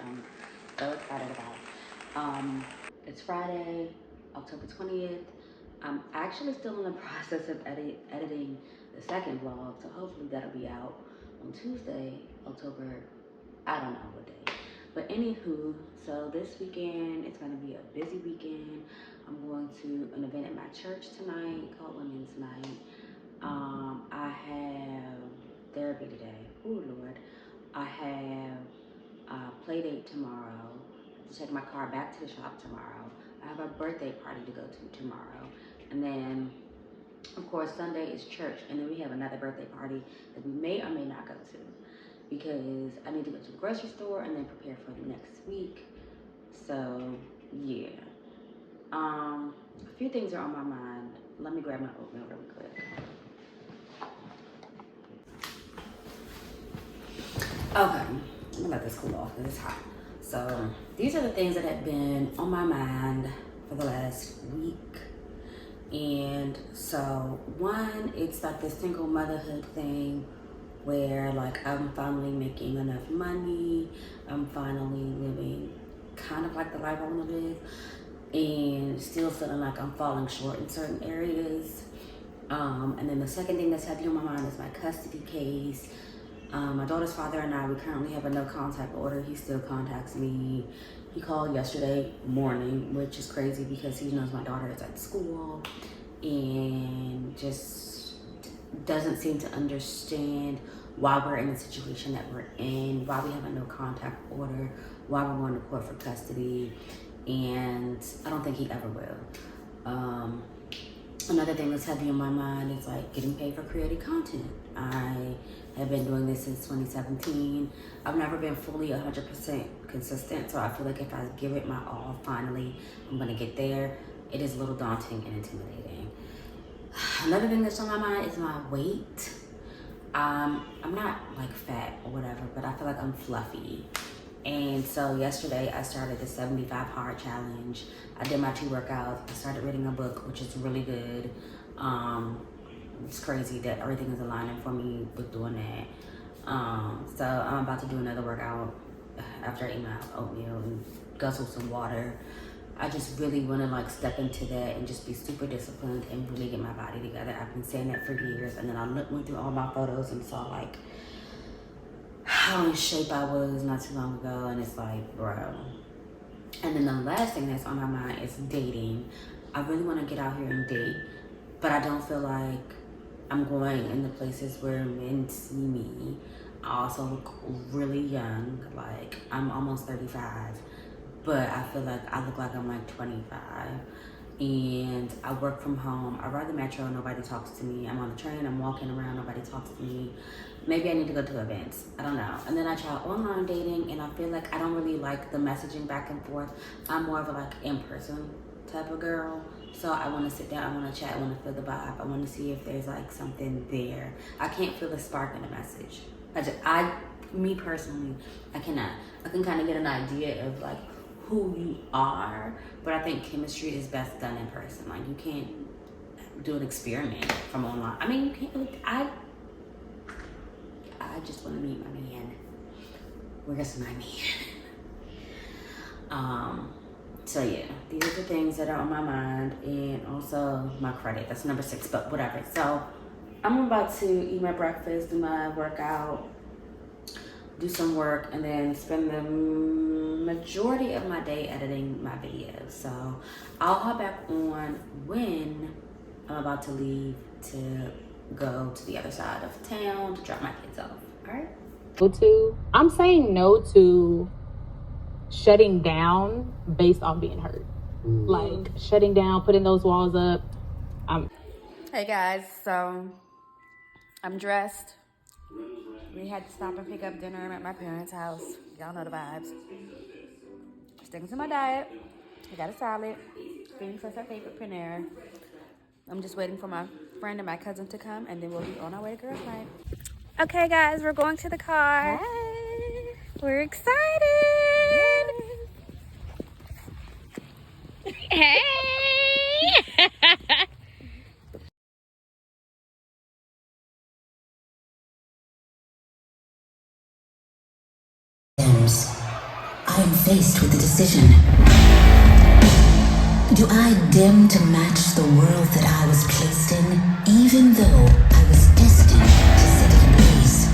I'm so excited about. It's Friday, October 20th. I'm actually still in the process of editing the second vlog, so hopefully that'll be out on Tuesday, October, I don't know what day. But anywho, so this weekend, it's gonna be a busy weekend. I'm going to an event at my church tonight called Women's Night. I have therapy today. Oh Lord. I have a play date tomorrow. I have to take my car back to the shop tomorrow. I have a birthday party to go to tomorrow. And then, of course, Sunday is church. And then we have another birthday party that we may or may not go to, because I need to go to the grocery store and then prepare for the next week. So, yeah. A few things are on my mind. Let me grab my oatmeal really quick. Okay, let me let this cool off because it's hot. So these are the things that have been on my mind for the last week. And so one, it's like the single motherhood thing where like I'm finally making enough money. I'm finally living kind of like the life I want to live, and still feeling like I'm falling short in certain areas. And then the second thing that's heavy on my mind is my custody case. My daughter's father and I, we currently have a no contact order. He still contacts me. He called yesterday morning, which is crazy because he knows my daughter is at school and just doesn't seem to understand why we're in the situation that we're in, why we have a no contact order, why we're going to court for custody, and I don't think he ever will. Another thing that's heavy on my mind is like getting paid for creating content. I have been doing this since 2017. I've never been fully 100% consistent, so I feel like if I give it my all, finally, I'm gonna get there. It is a little daunting and intimidating. Another thing that's on my mind is my weight. I'm not like fat or whatever, but I feel like I'm fluffy. And so yesterday I started the 75 hard challenge. I did my 2 workouts. I started reading a book, which is really good. It's crazy that everything is aligning for me with doing that. So I'm about to do another workout after I eat my oatmeal and guzzle some water. I just really want to like step into that and just be super disciplined and really get my body together. I've been saying that for years, and then I went through all my photos and saw like how in shape I was not too long ago, and it's like, bro. And then the last thing that's on my mind is dating. I really want to get out here and date, but I don't feel like I'm going in the places where men see me. I also look really young, like I'm almost 35, but I feel like I look like I'm like 25. And I work from home. I ride the metro, nobody talks to me. I'm on the train, I'm walking around, nobody talks to me. Maybe I need to go to events, I don't know. And then I try online dating, and I feel like I don't really like the messaging back and forth. I'm more of a like in-person type of girl. So I want to sit down, I want to chat, I want to feel the vibe, I want to see if there's like something there. I can't feel the spark in the message. Me personally, I cannot. I can kind of get an idea of like who you are, but I think chemistry is best done in person. Like you can't do an experiment from online. I mean, you can't. I just want to meet my man. Where's my man? So yeah, these are the things that are on my mind, and also my credit. That's number 6, but whatever. So I'm about to eat my breakfast, do my workout, do some work, and then spend the majority of my day editing my videos. So I'll hop back on when I'm about to leave to go to the other side of town to drop my kids off. All right? I'm saying no to shutting down based on being hurt. Like shutting down, putting those walls up. Hey guys, so I'm dressed. We had to stop and pick up dinner at my parents' house. Y'all know the vibes. Sticking to my diet. I got a salad. Feeding for her favorite Panera. I'm just waiting for my friend and my cousin to come, and then we'll be on our way to girls' night. Okay, guys, we're going to the car. Hey. We're excited. Hey. When faced with a decision, do I dim to match the world that I was placed in, even though I was destined to set it ablaze?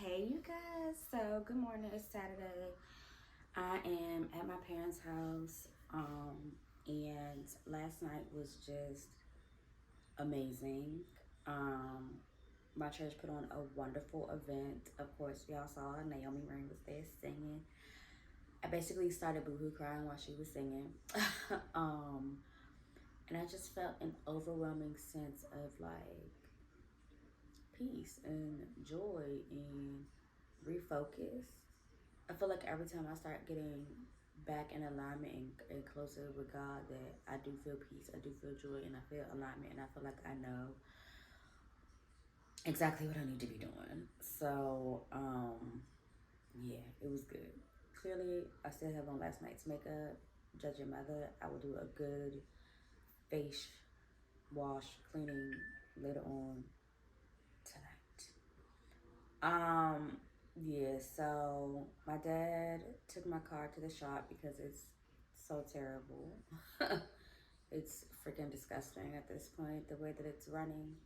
Hey you guys, so good morning. It's Saturday. I am at my parents' house, and last night was just amazing. My church put on a wonderful event. Of course, y'all saw Naomi RAINE was there singing. I basically started boohoo crying while she was singing. And I just felt an overwhelming sense of like peace and joy and refocus. I feel like every time I start getting back in alignment and closer with God, that I do feel peace, I do feel joy, and I feel alignment, and I feel like I know exactly what I need to be doing. So, yeah, it was good. Clearly, I still have on last night's makeup. Judging Mother, I will do a good face wash cleaning later on tonight. Yeah, so my dad took my car to the shop because it's so terrible. It's freaking disgusting at this point, the way that it's running.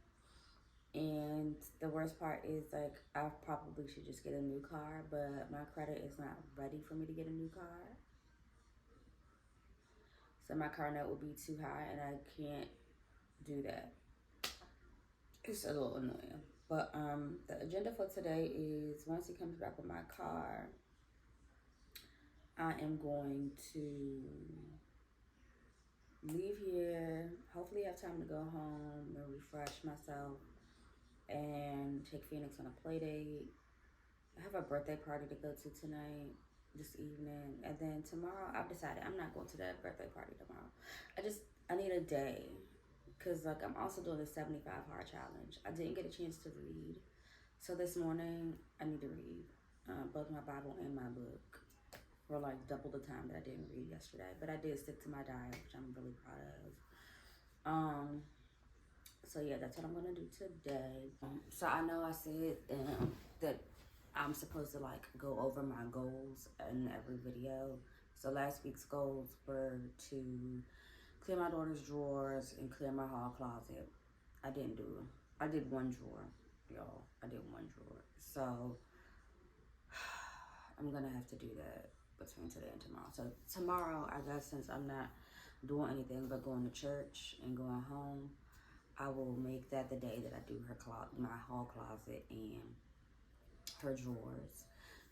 And the worst part is like I probably should just get a new car, but my credit is not ready for me to get a new car. So my car note would be too high and I can't do that. It's a little annoying. But the agenda for today is once he comes back with my car, I am going to leave here, hopefully have time to go home and refresh myself and take Phoenix on a play date. I have a birthday party to go to tonight, this evening, and then tomorrow I've decided I'm not going to that birthday party tomorrow. I need a day because like I'm also doing the 75 hard challenge. I didn't get a chance to read, so this morning I need to read both my Bible and my book for like double the time that I didn't read yesterday. But I did stick to my diet, which I'm really proud of. So yeah, that's what I'm gonna do today. So I know I said that I'm supposed to like go over my goals in every video. So last week's goals were to clear my daughter's drawers and clear my hall closet. I didn't do it. I did one drawer, y'all. I did one drawer. So I'm gonna have to do that between today and tomorrow. So tomorrow, I guess since I'm not doing anything but going to church and going home, I will make that the day that I do my hall closet and her drawers,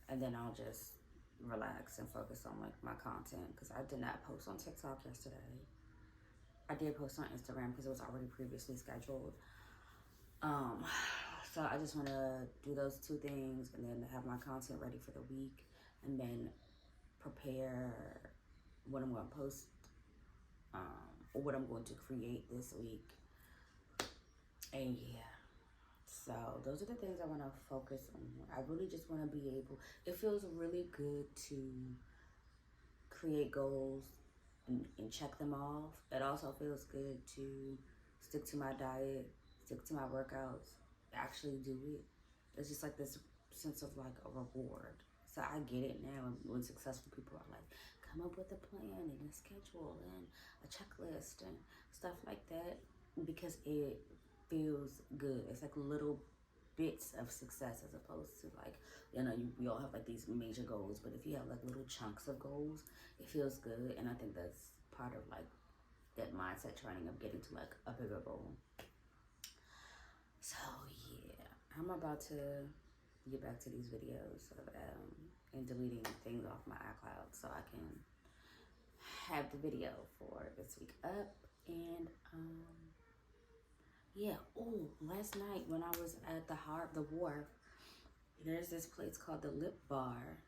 and then I'll just relax and focus on like my content because I did not post on TikTok yesterday. I did post on Instagram because it was already previously scheduled. So I just want to do those two things and then have my content ready for the week, and then prepare what I'm going to post or what I'm going to create this week. And yeah, so those are the things I want to focus on. I really just want to be able, it feels really good to create goals and check them off. It also feels good to stick to my diet, stick to my workouts, actually do it. It's just like this sense of like a reward. So I get it now when successful people are like, come up with a plan and a schedule and a checklist and stuff like that, because it feels good. It's like little bits of success as opposed to like You know, we all have like these major goals, but if you have like little chunks of goals, it feels good. And I think that's part of like that mindset training of getting to like a bigger goal. So yeah, I'm about to get back to these videos of and deleting things off my iCloud so I can have the video for this week up. And yeah, oh, last night when I was at the wharf, there's this place called the Lip Lab,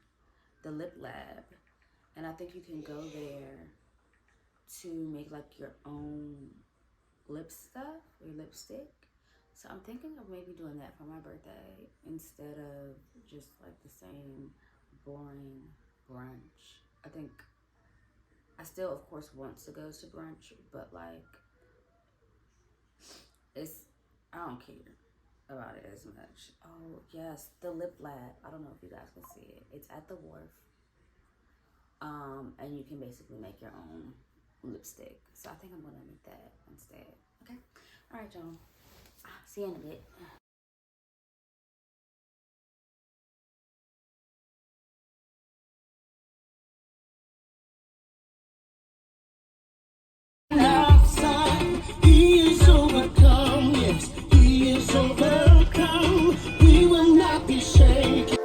and I think you can go there to make like your own lip stuff or lipstick. So I'm thinking of maybe doing that for my birthday instead of just like the same boring brunch. I think I still, of course, want to go to brunch, but like I don't care about it as much. Oh yes, the Lip Lab. I don't know if you guys can see it. It's at the wharf. And you can basically make your own lipstick. So I think I'm gonna make that instead. Okay. All right, y'all. See you in a bit. He is overcome, yes, he is overcome. We will not be shaken.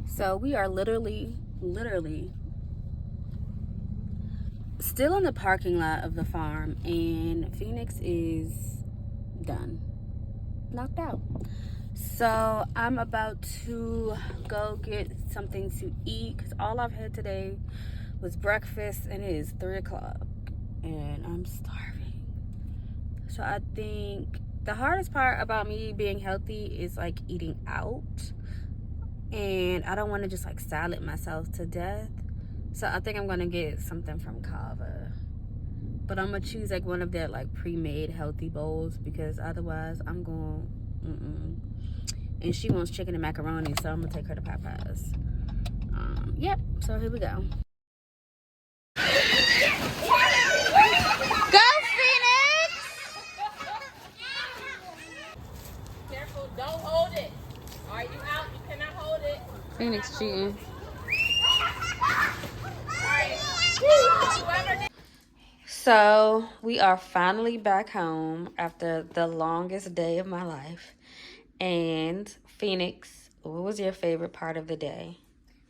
So we are literally still in the parking lot of the farm, and Phoenix is done, knocked out. So I'm about to go get something to eat because all I've had today was breakfast, and it is 3 o'clock, and I'm starving. So I think the hardest part about me being healthy is like eating out, and I don't want to just like salad myself to death. So I think I'm gonna get something from Kava, but I'm gonna choose like one of their like pre-made healthy bowls because otherwise I'm going and she wants chicken and macaroni, so I'm gonna take her to Popeyes. Yep, so here we go. Go Phoenix! Careful, don't hold it. Are you out? You cannot hold it. Phoenix cheating. So we are finally back home after the longest day of my life. And Phoenix, what was your favorite part of the day?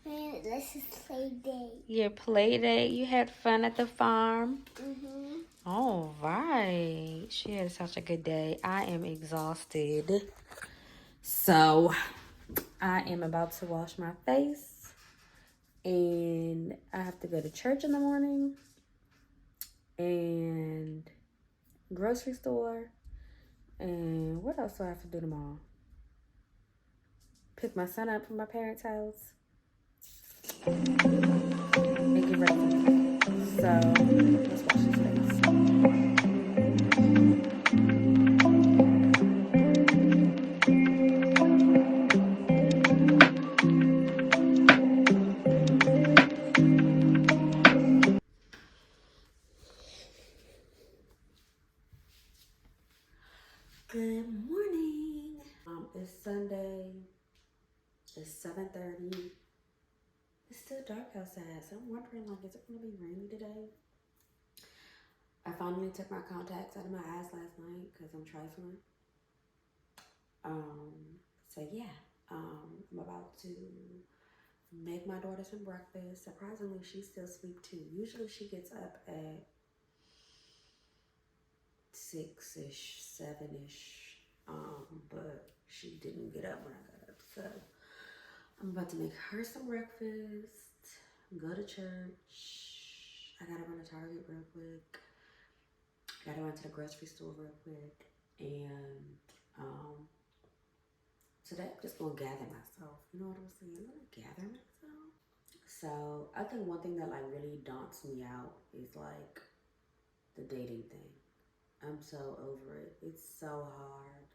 This is play day. Your play day? You had fun at the farm? Mm-hmm. All right. She had such a good day. I am exhausted. So I am about to wash my face. And I have to go to church in the morning. And grocery store. And what else do I have to do tomorrow? Pick my son up from my parents' house. And get ready for me. So let's wash his face. Good morning. It's Sunday. It's 7:30. It's still dark outside, so I'm wondering, like, is it gonna be rainy today? I finally took my contacts out of my eyes last night because I'm trifling. So yeah, I'm about to make my daughter some breakfast. Surprisingly, she's still asleep too. Usually she gets up at 6-ish, 7-ish, but she didn't get up when I got up. So I'm about to make her some breakfast, go to church, Target real quick. Gotta run to the grocery store real quick. And today I'm just gonna gather myself. You know what I'm saying? I'm gonna gather myself. So I think one thing that like really daunts me out is like the dating thing. I'm so over it. It's so hard.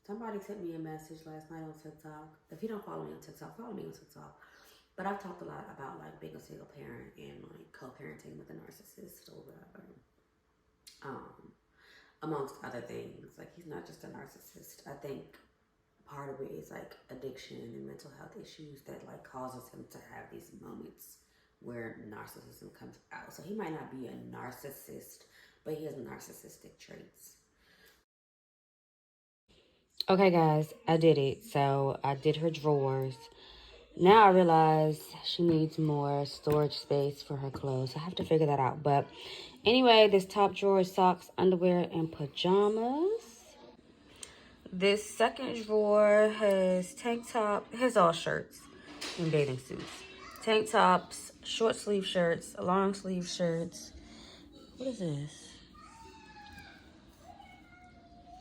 Somebody sent me a message last night on TikTok. If you don't follow me on TikTok, follow me on TikTok. But I've talked a lot about like being a single parent and like co-parenting with a narcissist or whatever. Amongst other things. Like he's not just a narcissist. I think part of it is like addiction and mental health issues that like causes him to have these moments where narcissism comes out. So he might not be a narcissist, but he has narcissistic traits. Okay guys, I did it. So I did her drawers. Now I realize she needs more storage space for her clothes. I have to figure that out. But anyway, this top drawer is socks, underwear, and pajamas. This second drawer has tank top. It has all shirts and bathing suits. Tank tops, short sleeve shirts, long sleeve shirts. What is this?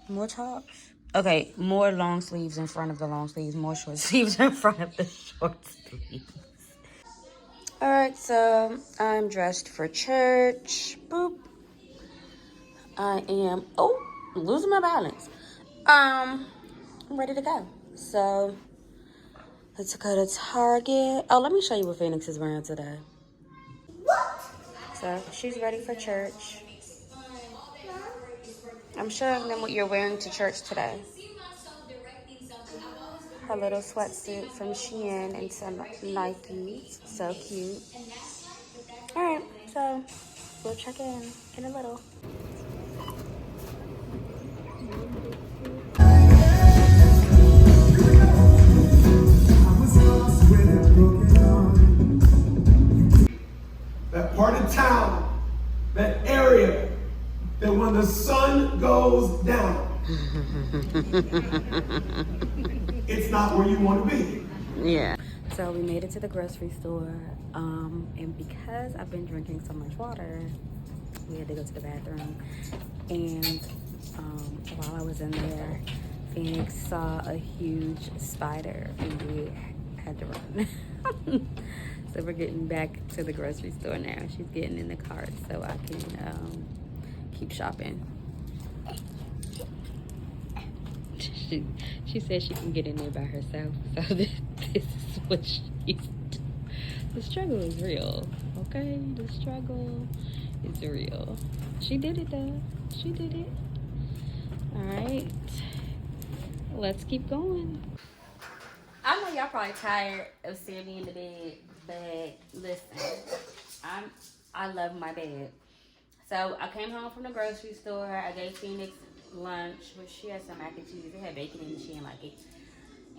More tops? Okay, more long sleeves in front of the long sleeves, more short sleeves in front of the short sleeves. All right, so I'm dressed for church. Boop. I am, losing my balance. I'm ready to go. So let's go to Target. Oh, let me show you what Phoenix is wearing today. So she's ready for church. I'm showing them what you're wearing to church today. Her little sweatsuit from Shein and some Nikes. So cute. All right, so we'll check in a little. That part of town, that area, that when the sun goes down, it's not where you want to be. Yeah. So we made it to the grocery store, and because I've been drinking so much water, we had to go to the bathroom. And while I was in there, Phoenix saw a huge spider, and we had to run. So we're getting back to the grocery store now. She's getting in the cart so I can keep shopping. She said she can get in there by herself. So this is what she's doing. The struggle is real, okay? The struggle is real. She did it though. She did it. All right. Let's keep going. I know y'all probably tired of seeing me in the bed, but listen, I love my bed. So I came home from the grocery store. I gave Phoenix lunch, which she had some mac and cheese. It had bacon in it. She didn't like it.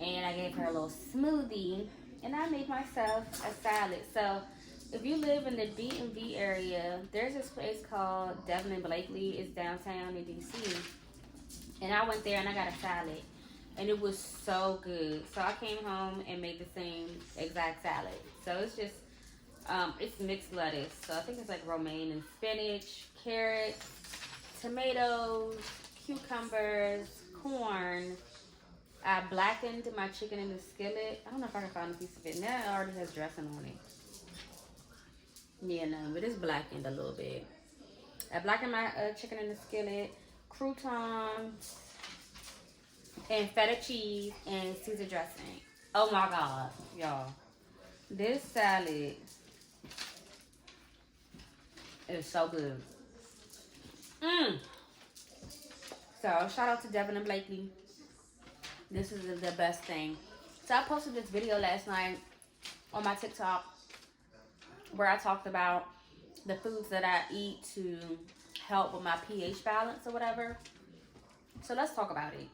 And I gave her a little smoothie. And I made myself a salad. So if you live in the DMV area, there's this place called Devin and Blakely. It's downtown in DC. And I went there and I got a salad. And it was so good. So I came home and made the same exact salad. So it's just, it's mixed lettuce. So I think it's like romaine and spinach, carrots, tomatoes, cucumbers, corn. I blackened my chicken in the skillet. I don't know if I can find a piece of it. Now it already has dressing on it. Yeah, no, but it's blackened a little bit. I blackened my chicken in the skillet, croutons, and feta cheese and Caesar dressing. Oh my God, y'all. This salad is so good. So shout out to Devin and Blakely. This is the best thing. So I posted this video last night on my TikTok where I talked about the foods that I eat to help with my pH balance or whatever. So let's talk about it.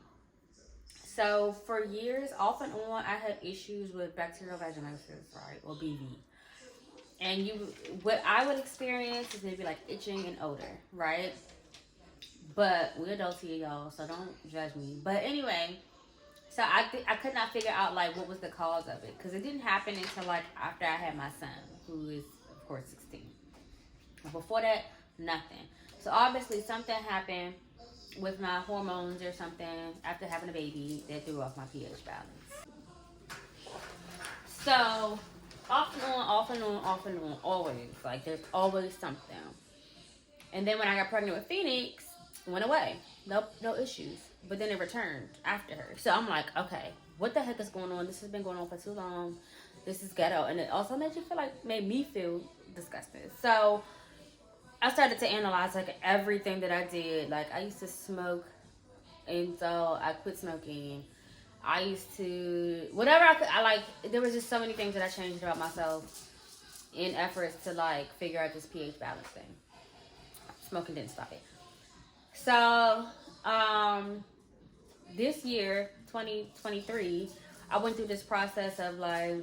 So for years, off and on, I had issues with bacterial vaginosis, right, or BV. And what I would experience is maybe like itching and odor, right? But we're adults here, y'all, so don't judge me. But anyway, so I could not figure out like what was the cause of it, because it didn't happen until like after I had my son, who is of course 16. Before that, nothing. So obviously something happened with my hormones or something after having a baby that threw off my pH balance. So off and on, off and on, off and on, always. Like there's always something. And then when I got pregnant with Phoenix, it went away. Nope, no issues. But then it returned after her. So I'm like, okay, what the heck is going on? This has been going on for too long. This is ghetto. And it also made me feel disgusted. So I started to analyze like everything that I did. Like I used to smoke, and so I quit smoking. I used to whatever I could. There was just so many things that I changed about myself in efforts to like figure out this pH balance thing. Smoking didn't stop it. So this year, 2023, I went through this process of like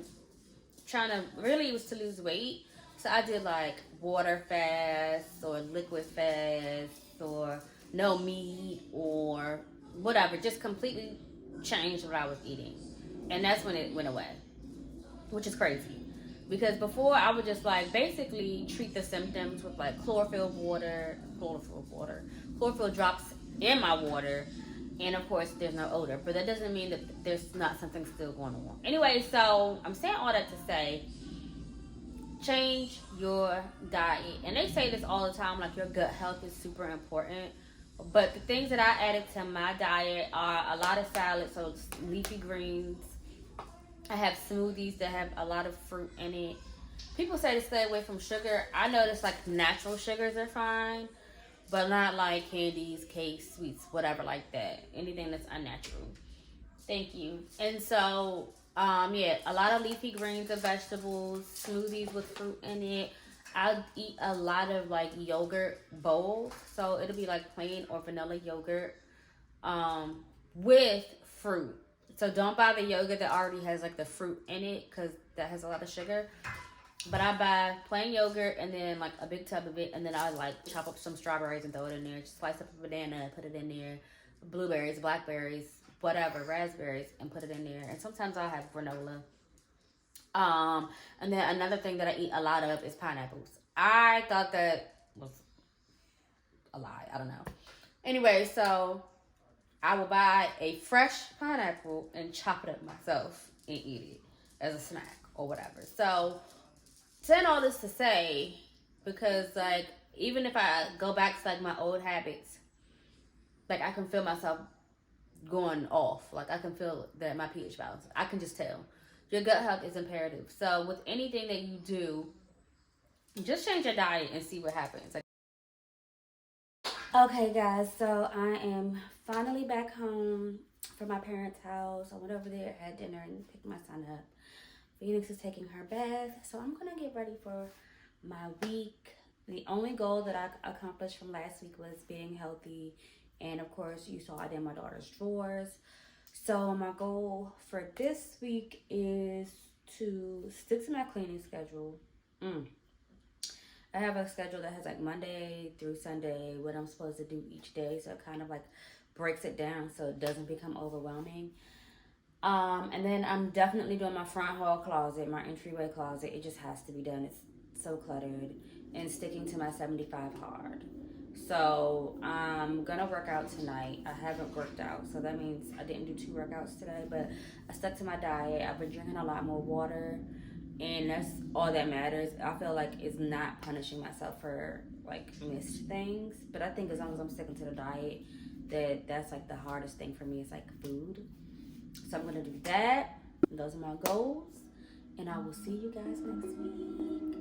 it was to lose weight. So I did like water fast or liquid fast or no meat or whatever. Just completely changed what I was eating. And that's when it went away, which is crazy. Because before I would just like basically treat the symptoms with like chlorophyll drops in my water. And of course there's no odor, but that doesn't mean that there's not something still going on. Anyway, so I'm saying all that to say, change your diet. And they say this all the time, like your gut health is super important. But the things that I added to my diet are a lot of salads, so leafy greens. I have smoothies that have a lot of fruit in it. People say to stay away from sugar. I notice like natural sugars are fine, but not like candies, cakes, sweets, whatever like that. Anything that's unnatural. Thank you. And so, a lot of leafy greens and vegetables, smoothies with fruit in it. I'll eat a lot of like yogurt bowls. So it'll be like plain or vanilla yogurt with fruit. So don't buy the yogurt that already has like the fruit in it, because that has a lot of sugar. But I buy plain yogurt and then like a big tub of it, and then I like chop up some strawberries and throw it in there. Just slice up a banana, put it in there. Blueberries, blackberries, whatever, raspberries, and put it in there. And sometimes I'll have granola. And then another thing that I eat a lot of is pineapples. I thought that was a lie. I don't know. Anyway, so I will buy a fresh pineapple and chop it up myself and eat it as a snack or whatever. So, saying all this to say, because like, even if I go back to like my old habits, like I can feel myself going off. Like I can feel that my pH balance. I can just tell. Your gut health is imperative. So with anything that you do, just change your diet and see what happens. Okay, guys, so I am finally back home from my parents' house. I went over there, had dinner, and picked my son up. Phoenix is taking her bath, so I'm going to get ready for my week. The only goal that I accomplished from last week was being healthy. And, of course, you saw I did my daughter's drawers. So my goal for this week is to stick to my cleaning schedule. I have a schedule that has like Monday through Sunday, what I'm supposed to do each day. So it kind of like breaks it down so it doesn't become overwhelming. And then I'm definitely doing my front hall closet, my entryway closet. It just has to be done. It's so cluttered. And sticking to my 75 hard. So I'm gonna work out tonight. I haven't worked out, so that means I didn't do 2 workouts today, but I stuck to my diet. I've been drinking a lot more water, and that's all that matters. I feel like it's not punishing myself for like missed things, but I think as long as I'm sticking to the diet, that's like the hardest thing for me is like food. So I'm gonna do that. Those are my goals, and I will see you guys next week.